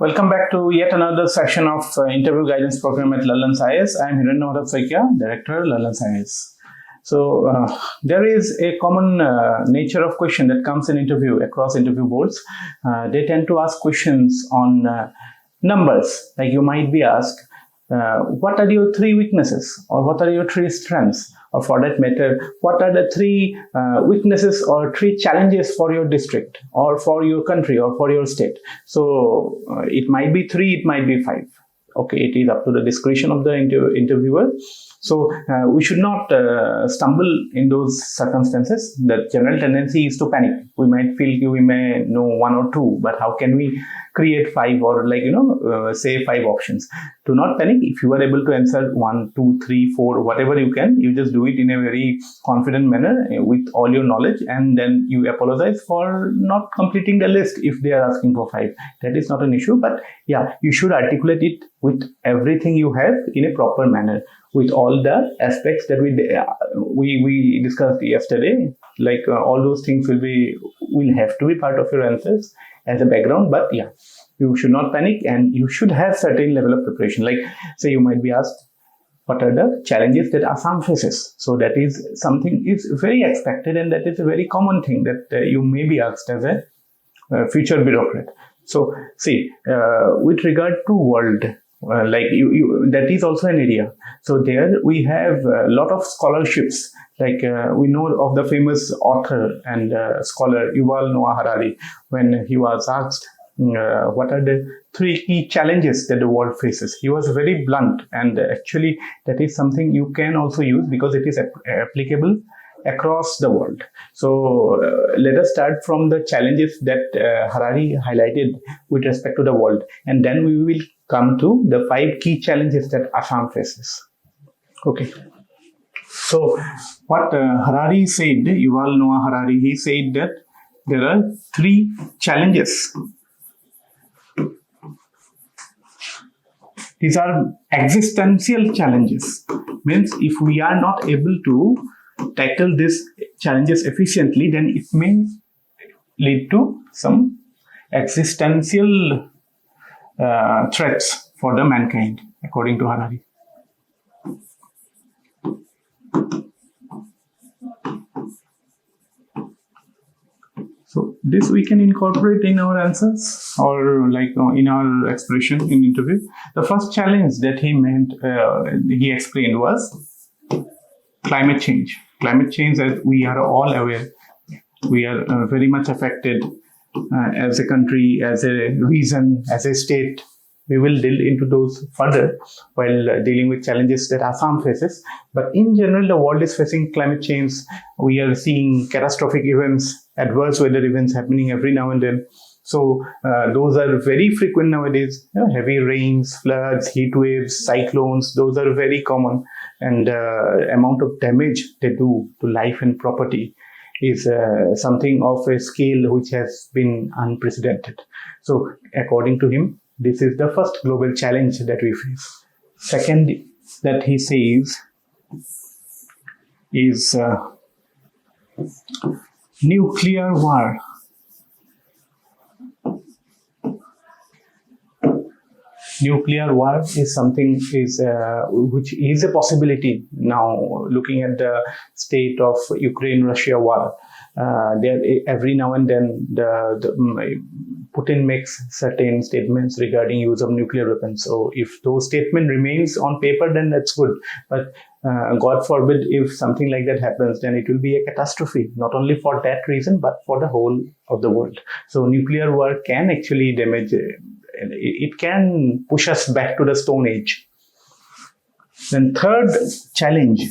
Welcome back to yet another session of interview guidance program at LALANS IAS. I am Hiranyamadhan, Director, LALANS IAS. So there is a common nature of question that comes in interview across interview boards. They tend to ask questions on numbers. Like you might be asked, what are your three weaknesses, or what are your three strengths, or for that matter, what are the three weaknesses or three challenges for your district or for your country or for your state. So it might be three, it might be five. Okay, it is up to the discretion of the interviewer. So we should not stumble in those circumstances. The general tendency is to panic. We might feel we may know one or two, but how can we create five, or say five options? Do not panic. If you are able to answer 1, 2, 3, 4, whatever you can, you just do it in a very confident manner with all your knowledge, and then you apologize for not completing the list if they are asking for 5. That is not an issue, but yeah, you should articulate it with everything you have in a proper manner, with all the aspects that we discussed yesterday. All those things will have to be part of your answers as a background. But yeah, you should not panic, and you should have certain level of preparation. Like, say, you might be asked, what are the challenges that Assam faces? So that is something is very expected, and that is a very common thing that you may be asked as a future bureaucrat. So see, with regard to world, that is also an area. So there we have a lot of scholarships. We know of the famous author and scholar Yuval Noah Harari. When he was asked what are the three key challenges that the world faces, he was very blunt, and actually that is something you can also use because it is applicable across the world. So let us start from the challenges that Harari highlighted with respect to the world, and then we will come to the 5 key challenges that Assam faces. Okay. So what Harari said, Yuval Noah Harari, he said that there are 3 challenges. These are existential challenges. Means if we are not able to tackle these challenges efficiently, then it may lead to some existential threats for the mankind, according to Harari. So this we can incorporate in our answers, or in our expression in interview. The first challenge that he explained was climate change. Climate change, as we are all aware, we are very much affected as a country, as a region, as a state. We will delve into those further while dealing with challenges that Assam faces. But in general, the world is facing climate change. We are seeing catastrophic events, adverse weather events happening every now and then. So those are very frequent nowadays. Heavy rains, floods, heat waves, cyclones, those are very common. And amount of damage they do to life and property is something of a scale which has been unprecedented. So according to him, this is the first global challenge that we face. Second, that he says is nuclear war. Nuclear war is something which is a possibility now, looking at the state of Ukraine-Russia war. Every now and then Putin makes certain statements regarding use of nuclear weapons. So if those statement remains on paper, then that's good. But God forbid if something like that happens, then it will be a catastrophe, not only for that reason, but for the whole of the world. So nuclear war can actually damage, it can push us back to the Stone Age. Then third challenge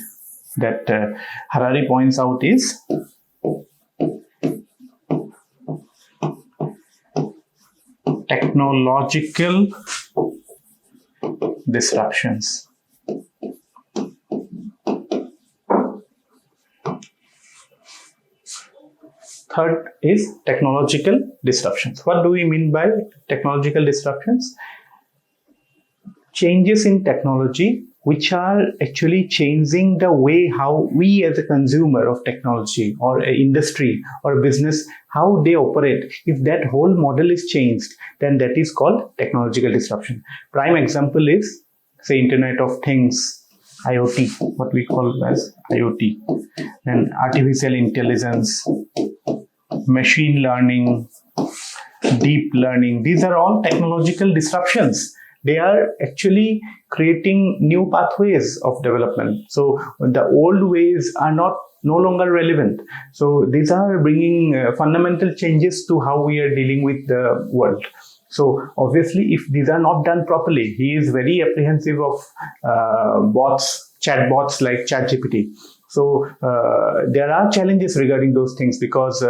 that Harari points out is technological disruptions. Third is technological disruptions. What do we mean by technological disruptions? changes in technology which are actually changing the way how we as a consumer of technology or an industry or a business, how they operate. If that whole model is changed, then that is called technological disruption. Prime example is, say, Internet of Things, IoT, what we call as IoT, and artificial intelligence, machine learning, deep learning. These are all technological disruptions. They are actually creating new pathways of development. So the old ways are no longer relevant. So these are bringing fundamental changes to how we are dealing with the world. So obviously, if these are not done properly, he is very apprehensive of chatbots like ChatGPT. So there are challenges regarding those things, because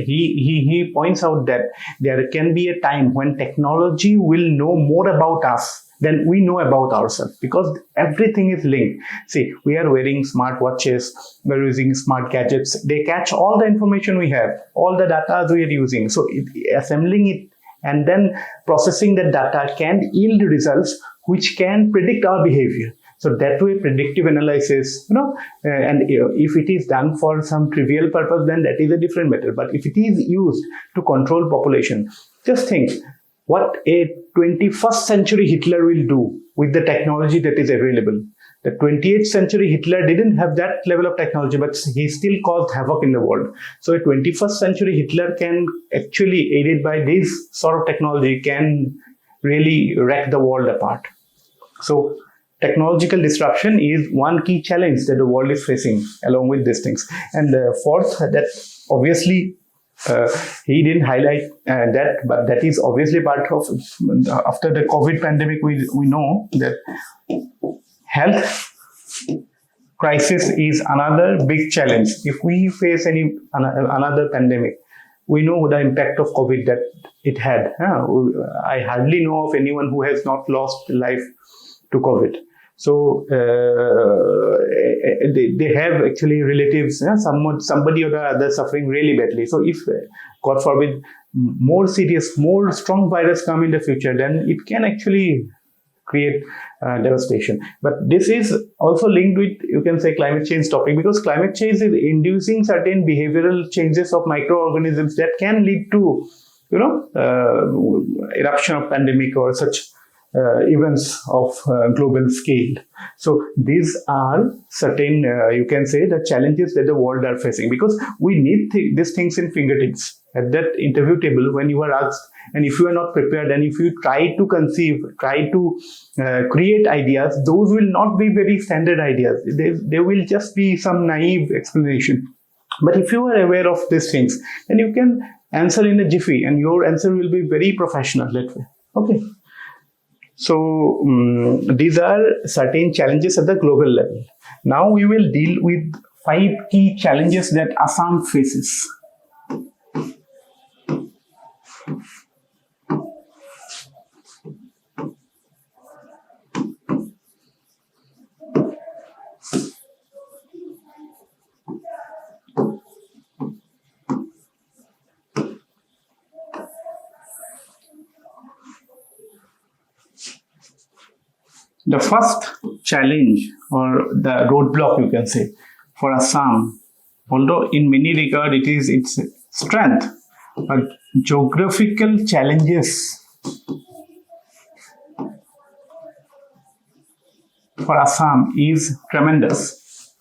he points out that there can be a time when technology will know more about us than we know about ourselves, because everything is linked. See, we are wearing smart watches, we're using smart gadgets. They catch all the information we have, all the data we are using. So assembling it and then processing the data can yield results which can predict our behavior. So that way, predictive analysis, and if it is done for some trivial purpose, then that is a different matter. But if it is used to control population, just think what a 21st century Hitler will do with the technology that is available. The 28th century Hitler didn't have that level of technology, but he still caused havoc in the world. So a 21st century Hitler can actually, aided by this sort of technology, can really wreck the world apart. So technological disruption is one key challenge that the world is facing along with these things. And fourth, that obviously he didn't highlight that, but that is obviously part of, after the COVID pandemic, we know that health crisis is another big challenge. If we face another pandemic, we know the impact of COVID that it had. I hardly know of anyone who has not lost life to COVID. So they have actually relatives, somebody or the other suffering really badly. So if, God forbid, more serious, more strong virus come in the future, then it can actually create devastation. But this is also linked with, you can say, climate change topic, because climate change is inducing certain behavioral changes of microorganisms that can lead to, eruption of pandemic or such events of global scale. So these are certain, you can say, the challenges that the world are facing, because we need these things in fingertips at that interview table when you are asked. And if you are not prepared, and if you try to conceive, try to create ideas, those will not be very standard ideas. They will just be some naive explanation. But if you are aware of these things, then you can answer in a jiffy, and your answer will be very professional, let's say. Okay. So these are certain challenges at the global level. Now we will deal with 5 key challenges that Assam faces. The first challenge, or the roadblock, you can say, for Assam, although in many regards it is its strength, but geographical challenges for Assam is tremendous.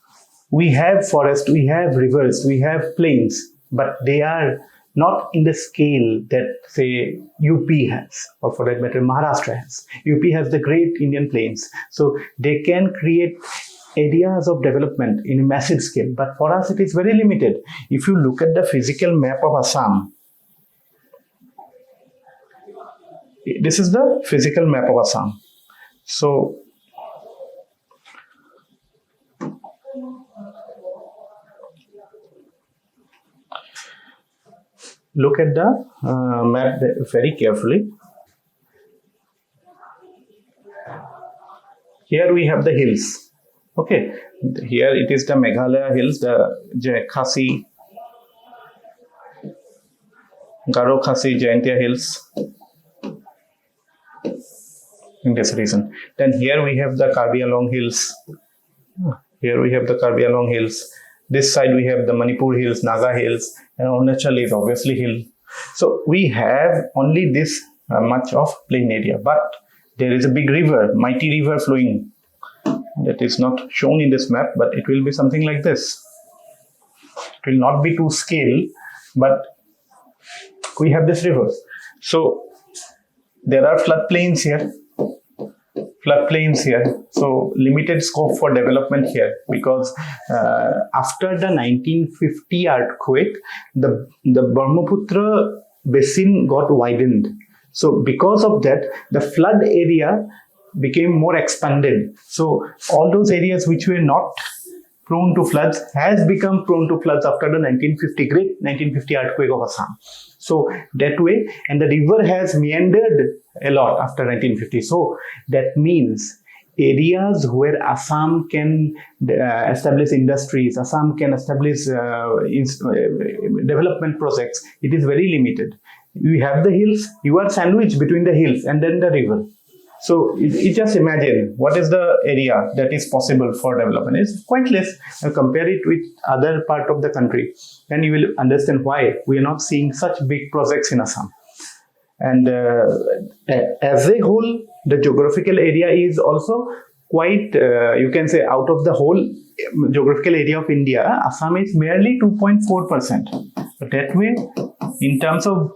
We have forest, we have rivers, we have plains, but they are not in the scale that, say, UP has, or for that matter, Maharashtra has. UP has the great Indian plains. So they can create areas of development in a massive scale. But for us, it is very limited. If you look at the physical map of Assam, this is the physical map of Assam. So look at the map very carefully. Here we have the hills. Okay, here it is the Meghalaya hills, the Khasi, Garo Khasi, Jaintia hills. in this region. Then here we have the Karbi Anglong Hills. Here we have the Karbi Anglong Hills. This side we have the Manipur Hills, Naga Hills, and Arunachal is obviously hill. So we have only this much of plain area, but there is a big river, mighty river flowing. That is not shown in this map, but it will be something like this. It will not be to scale, but we have this river. So there are floodplains here. So limited scope for development here, because after the 1950 earthquake, the Brahmaputra basin got widened. So because of that, the flood area became more expanded. So all those areas which were not prone to floods has become prone to floods after the 1950 earthquake of Assam. So that way, and the river has meandered a lot after 1950. So that means areas where Assam can establish industries, Assam can establish development projects, it is very limited. You have the hills, you are sandwiched between the hills and then the river. So you just imagine what is the area that is possible for development. It's quite less. Compare it with other part of the country, and you will understand why we are not seeing such big projects in Assam. And as a whole, the geographical area is also quite, you can say, out of the whole geographical area of India, Assam is merely 2.4%. But that way, in terms of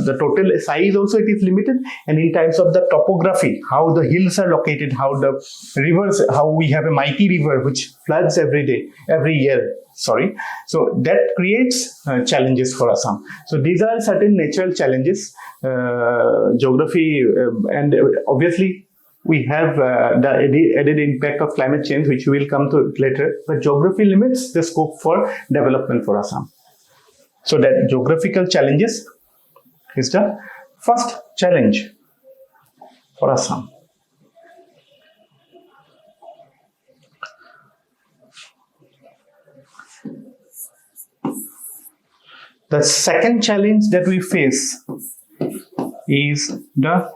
the total size also it is limited, and in terms of the topography, how the hills are located, how the rivers, how we have a mighty river which floods every year. So that creates challenges for Assam. So these are certain natural challenges, geography, and obviously we have the added impact of climate change, which we will come to later. But geography limits the scope for development for Assam. So that geographical challenges is the first challenge for Assam. The second challenge that we face is the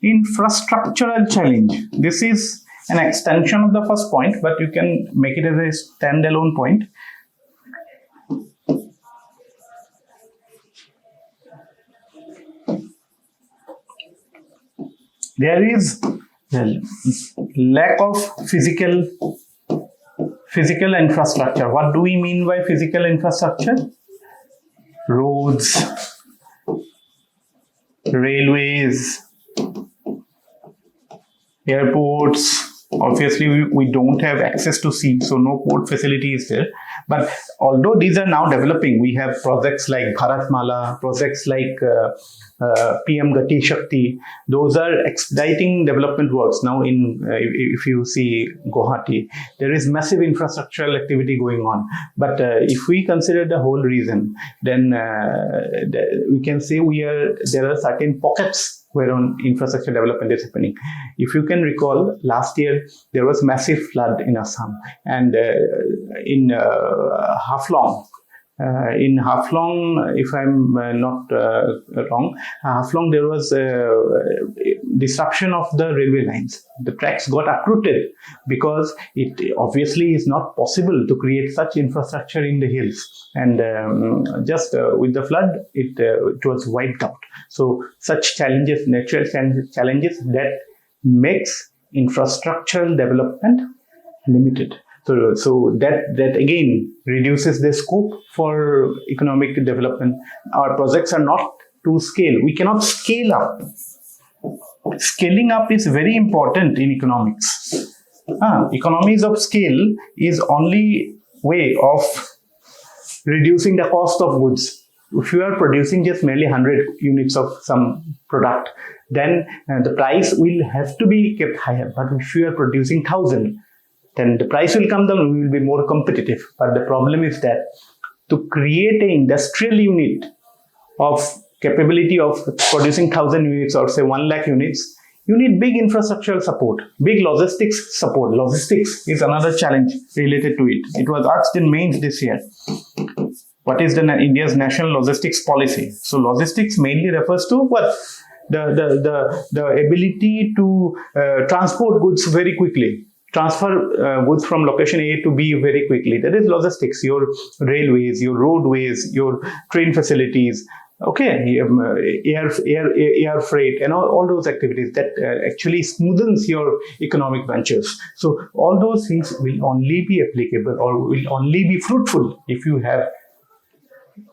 infrastructural challenge. This is an extension of the first point, but you can make it as a standalone point. There is lack of physical infrastructure. What do we mean by physical infrastructure? Roads, railways, airports. Obviously, we don't have access to sea, so no port facility is there. But although these are now developing, we have projects like Bharatmala, projects like PM Gati Shakti. Those are expediting development works. Now, if you see Guwahati, there is massive infrastructural activity going on. But if we consider the whole region, then we can say there are certain pockets where on infrastructure development is happening. If you can recall, last year there was massive flood in Assam, and in Haflong, if I'm not wrong, Haflong, there was disruption of the railway lines. The tracks got uprooted because it obviously is not possible to create such infrastructure in the hills. And just with the flood, it was wiped out. So such challenges, natural challenges that makes infrastructural development limited. So that again reduces the scope for economic development. Our projects are not to scale. We cannot scale up. Scaling up is very important in economics. Economies of scale is only way of reducing the cost of goods. If you are producing just merely 100 units of some product, then the price will have to be kept higher. But if you are producing 1,000, then the price will come down, we will be more competitive. But the problem is that to create an industrial unit of capability of producing 1,000 units or say 1 lakh units, you need big infrastructural support, big logistics support. Logistics is another challenge related to it. It was asked in mains this year. What is India's national logistics policy? So logistics mainly refers to what? the ability to transport goods very quickly, transfer goods from location A to B very quickly. That is logistics, your railways, your roadways, your train facilities, okay, air freight, and all those activities that actually smoothens your economic ventures. So all those things will only be applicable or will only be fruitful if you have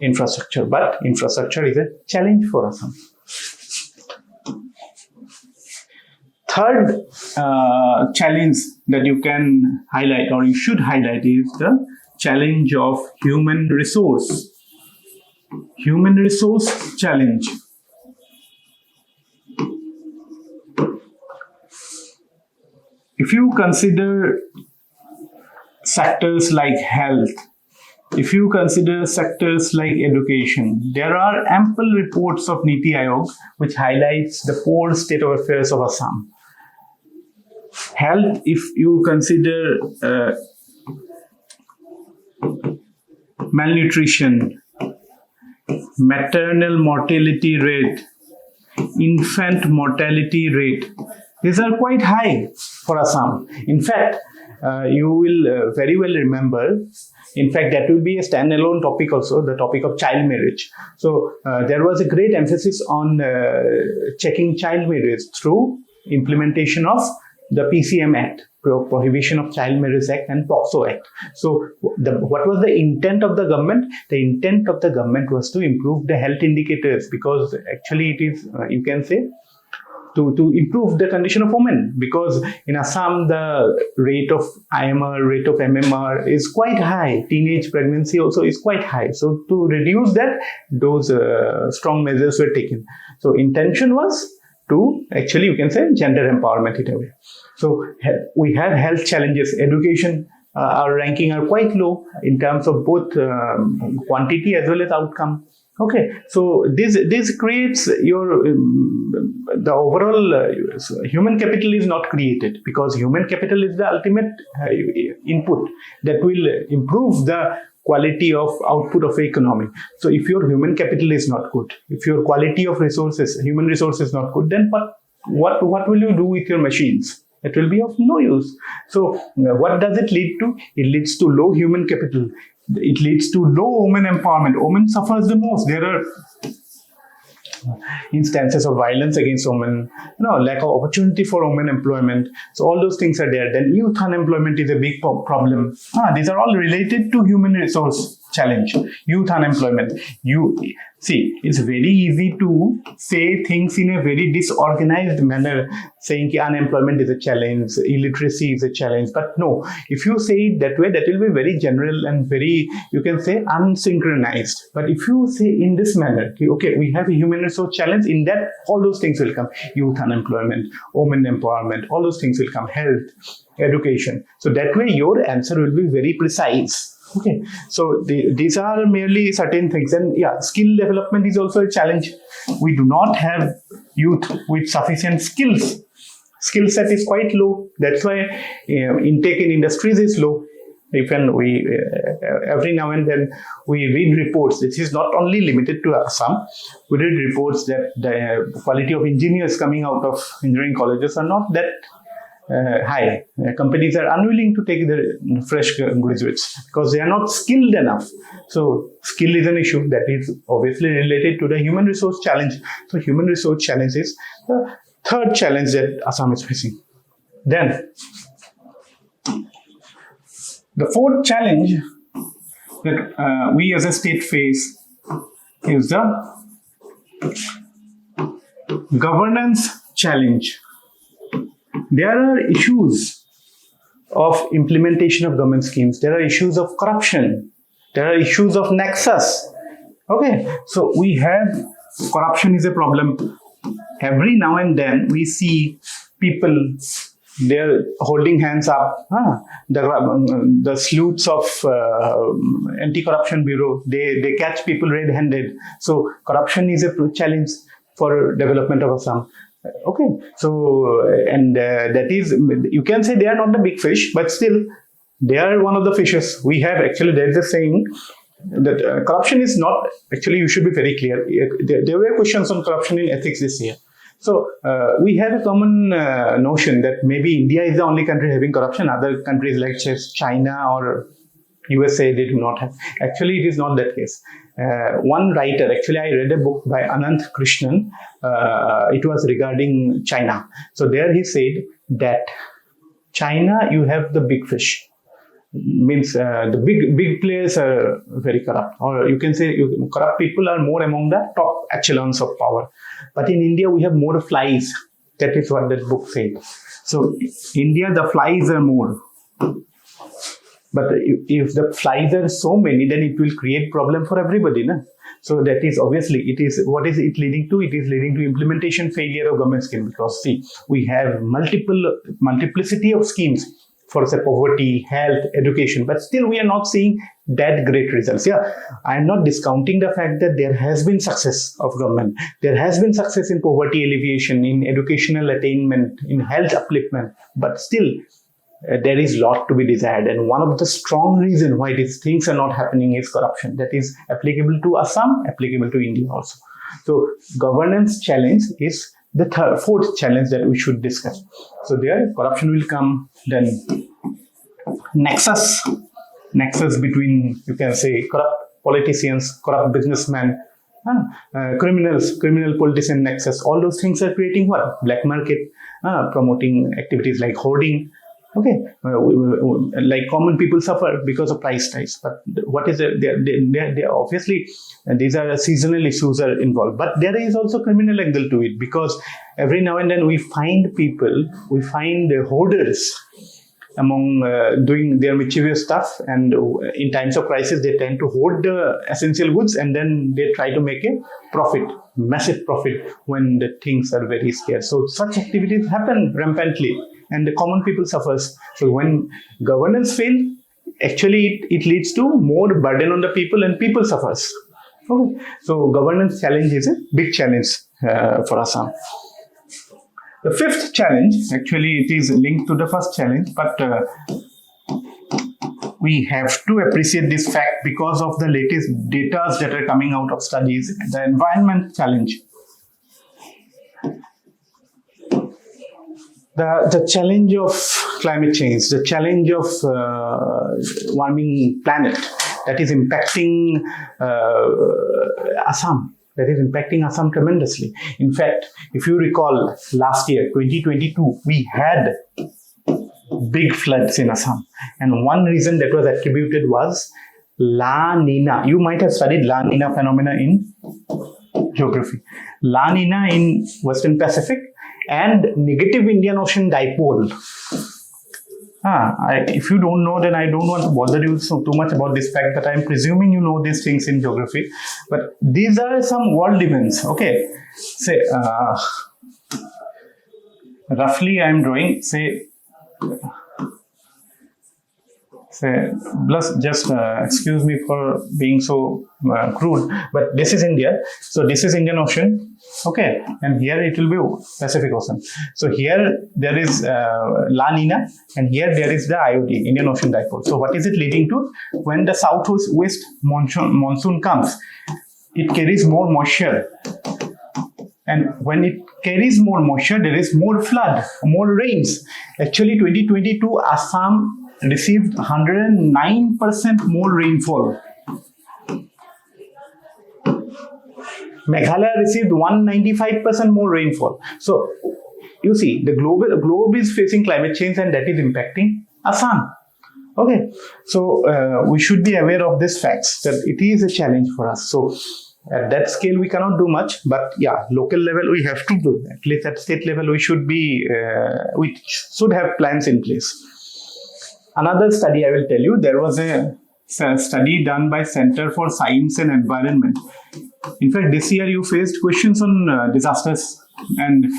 infrastructure. But infrastructure is a challenge for Assam. Third challenge that you can highlight or you should highlight is the challenge of human resource. Human resource challenge. If you consider sectors like health, if you consider sectors like education, there are ample reports of Niti Aayog which highlights the poor state of affairs of Assam. Health, if you consider malnutrition, maternal mortality rate, infant mortality rate, these are quite high for Assam. In fact, you will very well remember, in fact, that will be a standalone topic also, the topic of child marriage. So there was a great emphasis on checking child marriage through implementation of the PCM Act, Prohibition of Child Marriage Act, and POCSO Act. So what was the intent of the government? The intent of the government was to improve the health indicators, because actually it is, you can say, to improve the condition of women, because in Assam the rate of IMR, rate of MMR is quite high. Teenage pregnancy also is quite high. So to reduce that, those strong measures were taken. So intention was to actually, you can say, gender empowerment in a way. So we have health challenges. Education, our ranking are quite low in terms of both quantity as well as outcome. Okay, so this creates your the overall human capital is not created, because human capital is the ultimate input that will improve the quality of output of the economy. So if your human capital is not good, if your quality of resources, human resources is not good, then what will you do with your machines? It will be of no use. So what does it lead to? It leads to low human capital. It leads to low women empowerment. Women suffers the most. There are instances of violence against women, lack of opportunity for women employment. So all those things are there. Then youth unemployment is a big problem. These are all related to human resource challenge. Youth unemployment. See, it's very easy to say things in a very disorganized manner, saying that unemployment is a challenge, illiteracy is a challenge. But no, if you say it that way, that will be very general and very, you can say, unsynchronized. But if you say in this manner, okay, we have a human resource challenge, in that all those things will come. Youth unemployment, women empowerment, all those things will come. Health, education. So that way your answer will be very precise. Okay, so these are merely certain things. And yeah, skill development is also a challenge. We do not have youth with sufficient skills. Skill set is quite low. That's why intake in industries is low. Even we every now and then we read reports. This is not only limited to Assam. We read reports that the quality of engineers coming out of engineering colleges are not that high. Companies are unwilling to take the fresh graduates because they are not skilled enough. So skill is an issue that is obviously related to the human resource challenge. So human resource challenge is the third challenge that Assam is facing. Then the fourth challenge that we as a state face is the governance challenge. There are issues of implementation of government schemes. There are issues of corruption. There are issues of nexus. Okay, so we have corruption is a problem. Every now and then we see people, they're holding hands up. The sleuths of Anti-Corruption Bureau, they catch people red-handed. So corruption is a challenge for development of Assam. Okay, so and that is, you can say they are not the big fish, but still they are one of the fishes. We have actually, there is a saying that corruption is not, actually you should be very clear. There were questions on corruption in ethics this year. So we have a common notion that maybe India is the only country having corruption. Other countries like China or USA, they do not have. Actually, it is not that case. One writer, actually, I read a book by Anant Krishnan. It was regarding China. So there he said that China, you have the big fish. Means the big players are very corrupt, or you can say corrupt people are more among the top echelons of power. But in India, we have more flies. That is what that book said. So India, the flies are more. But if the flies are so many, then it will create problem for everybody. Na? So that is obviously, it is, what is it leading to? It is leading to implementation failure of government scheme, because see, we have multiplicity of schemes for say poverty, health, education, but still we are not seeing that great results. Yeah, I am not discounting the fact that there has been success of government. There has been success in poverty alleviation, in educational attainment, in health upliftment, but still there is a lot to be desired. And one of the strong reasons why these things are not happening is corruption. That is applicable to Assam, applicable to India also. So governance challenge is the fourth challenge that we should discuss. So there corruption will come, then nexus between, you can say, corrupt politicians, corrupt businessmen, criminal politician nexus. All those things are creating what? Black market, promoting activities like hoarding. Okay, like common people suffer because of price rise. But what is it? They obviously, these are seasonal issues are involved. But there is also criminal angle to it, because every now and then we find hoarders among doing their mischievous stuff, and in times of crisis they tend to hoard the essential goods, and then they try to make a profit, massive profit, when the things are very scarce. So such activities happen rampantly, and the common people suffers. So when governance fails, actually it leads to more burden on the people, and people suffers. Okay. So governance challenge is a big challenge for Assam. The fifth challenge, actually it is linked to the first challenge, but we have to appreciate this fact because of the latest data that are coming out of studies, the environment challenge. The challenge of climate change, the challenge of warming planet that is impacting Assam. That is impacting Assam tremendously. In fact, if you recall, last year, 2022, we had big floods in Assam. And one reason that was attributed was La Nina. You might have studied La Nina phenomena in geography. La Nina in Western Pacific and negative Indian Ocean dipole. If you don't know, then I don't want to bother you too much about this fact, but I'm presuming you know these things in geography. But these are some world events, okay? Say, roughly I'm drawing, say, plus just excuse me for being so crude, but this is India. So this is Indian Ocean, okay, and here it will be Pacific Ocean. So here there is La Nina, and here there is the IOD, Indian Ocean Dipole. So what is it leading to? When the southwest monsoon comes, it carries more moisture. And when it carries more moisture, there is more flood, more rains. Actually, 2022, Assam received 109% more rainfall. Meghalaya received 195% more rainfall. So, you see, the globe is facing climate change, and that is impacting Assam. Okay, so we should be aware of these facts, that it is a challenge for us. So, at that scale, we cannot do much, but yeah, local level we have to do. At least at state level, we should have plans in place. Another study I will tell you, there was a study done by Center for Science and Environment. In fact, this year you faced questions on disasters, and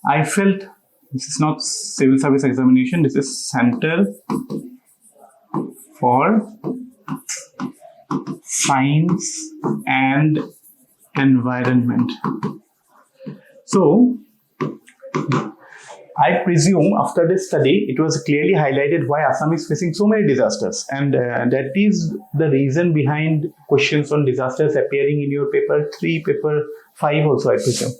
I felt this is not civil service examination, this is Center for Science and Environment. So, I presume after this study, it was clearly highlighted why Assam is facing so many disasters, and that is the reason behind questions on disasters appearing in your paper 3, paper 5 also, I presume.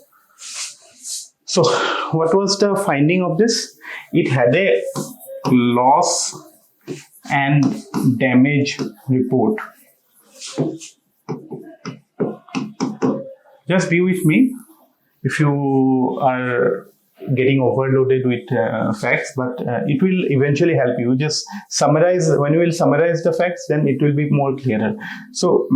So what was the finding of this? It had a loss and damage report. Just be with me if you are getting overloaded with facts, but it will eventually help you. Just summarize. When you will summarize the facts, then it will be more clearer. So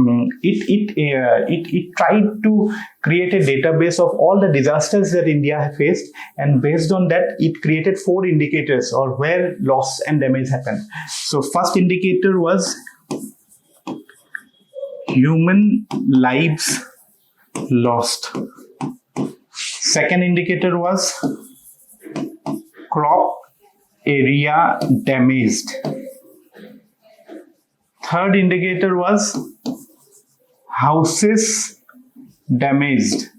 it tried to create a database of all the disasters that India faced, and based on that, it created 4 indicators or where loss and damage happened. So first indicator was human lives lost. Second indicator was crop area damaged. Third indicator was houses damaged.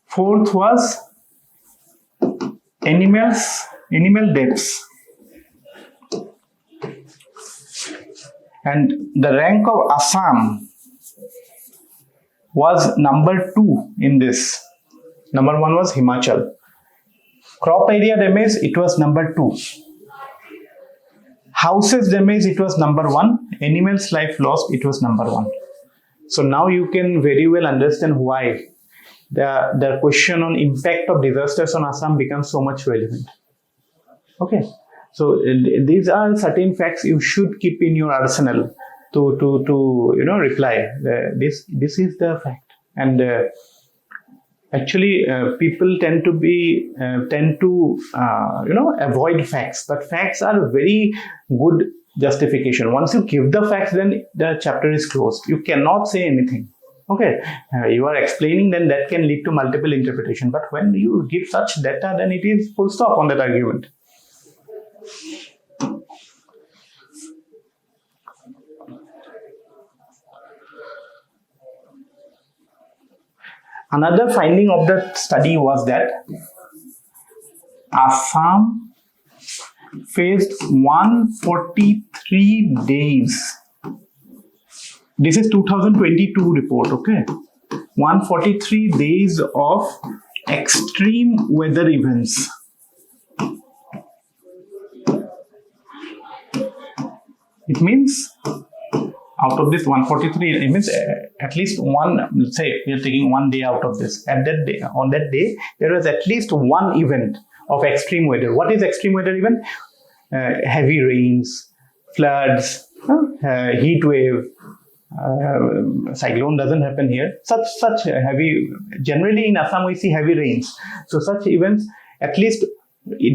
Fourth was animal deaths. And the rank of Assam was number 2 in this. Number 1 was Himachal. Crop area damage, it was number 2. Houses damage, it was number 1. Animals life lost, it was number 1. So now you can very well understand why the question on impact of disasters on Assam becomes so much relevant. Okay, so these are certain facts you should keep in your arsenal to reply. This is the fact. And actually people tend to avoid facts, but facts are a very good justification. Once you give the facts, then the chapter is closed. You cannot say anything. Okay, you are explaining, then that can lead to multiple interpretation, but when you give such data, then it is full stop on that argument. Another finding of the study was that Assam faced 143 days. This is 2022 report, okay? 143 days of extreme weather events. It means out of this 143, it means at least one, let's say we are taking one day out of this. At that day, on that day, there was at least one event of extreme weather. What is extreme weather event? Heavy rains, floods, heat wave. Cyclone doesn't happen here. Such heavy. Generally in Assam we see heavy rains. So such events, at least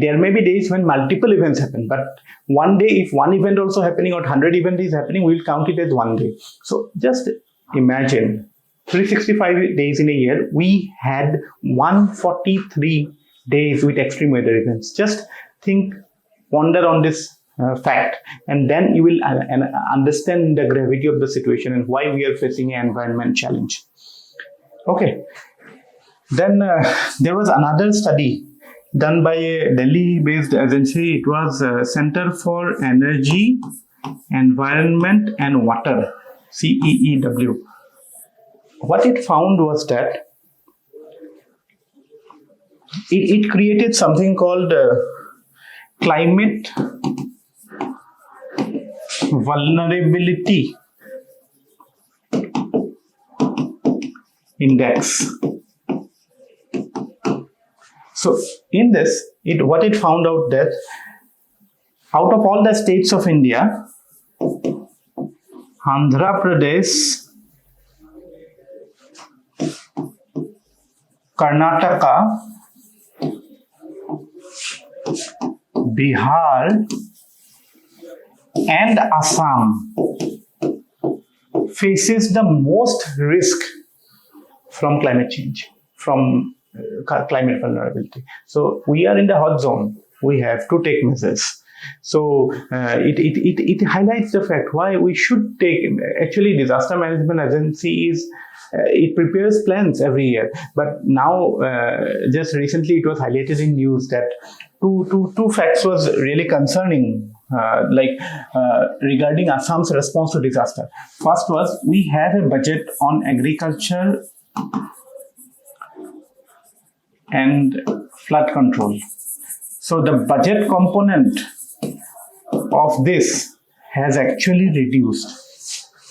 there may be days when multiple events happen, but one day, if one event also happening or 100 event is happening, we will count it as one day. So just imagine 365 days in a year, we had 143 days with extreme weather events. Just ponder on this fact, and then you will understand the gravity of the situation and why we are facing an environment challenge. Okay. Then there was another study done by a Delhi-based agency. It was Center for Energy, Environment and Water, CEEW. What it found was that it created something called Climate Vulnerability Index. So in this, what it found out that out of all the states of India, Andhra Pradesh, Karnataka, Bihar and Assam faces the most risk from climate change, from climate vulnerability. So we are in the hot zone. We have to take measures. So it highlights the fact why we should take. Actually, disaster management agencies it prepares plans every year. But now, just recently, it was highlighted in news that two facts was really concerning. Regarding Assam's response to disaster. First was we have a budget on agriculture and flood control. So the budget component of this has actually reduced.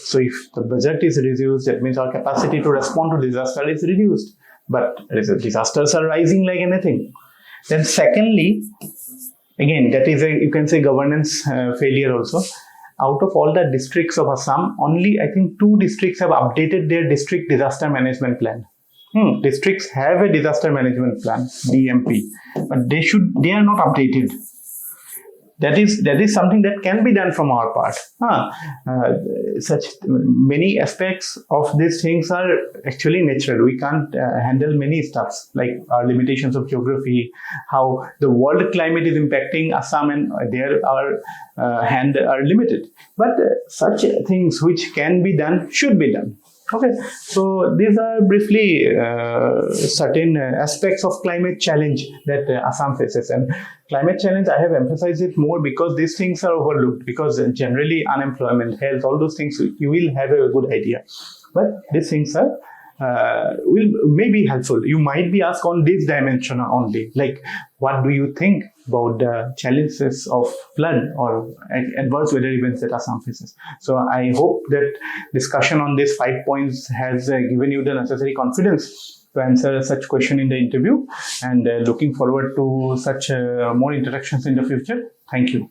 So if the budget is reduced, that means our capacity to respond to disaster is reduced. But disasters are rising like anything. Then secondly, again, that is you can say governance failure also. Out of all the districts of Assam, only I think 2 districts have updated their district disaster management plan. Districts have a disaster management plan, DMP, but they are not updated. That is something that can be done from our part. Such many aspects of these things are actually natural. We can't handle many stuffs like our limitations of geography, how the world climate is impacting Assam, and there our hand are limited. But such things which can be done should be done. Okay, so these are briefly certain aspects of climate challenge that Assam faces. And climate challenge, I have emphasized it more because these things are overlooked, because generally unemployment, health, all those things, you will have a good idea. But these things are may be helpful. You might be asked on this dimension only, like what do you think about the challenges of flood or adverse weather events that Assam faces. So I hope that discussion on these 5 points has given you the necessary confidence to answer such question in the interview, and looking forward to such more interactions in the future. Thank you.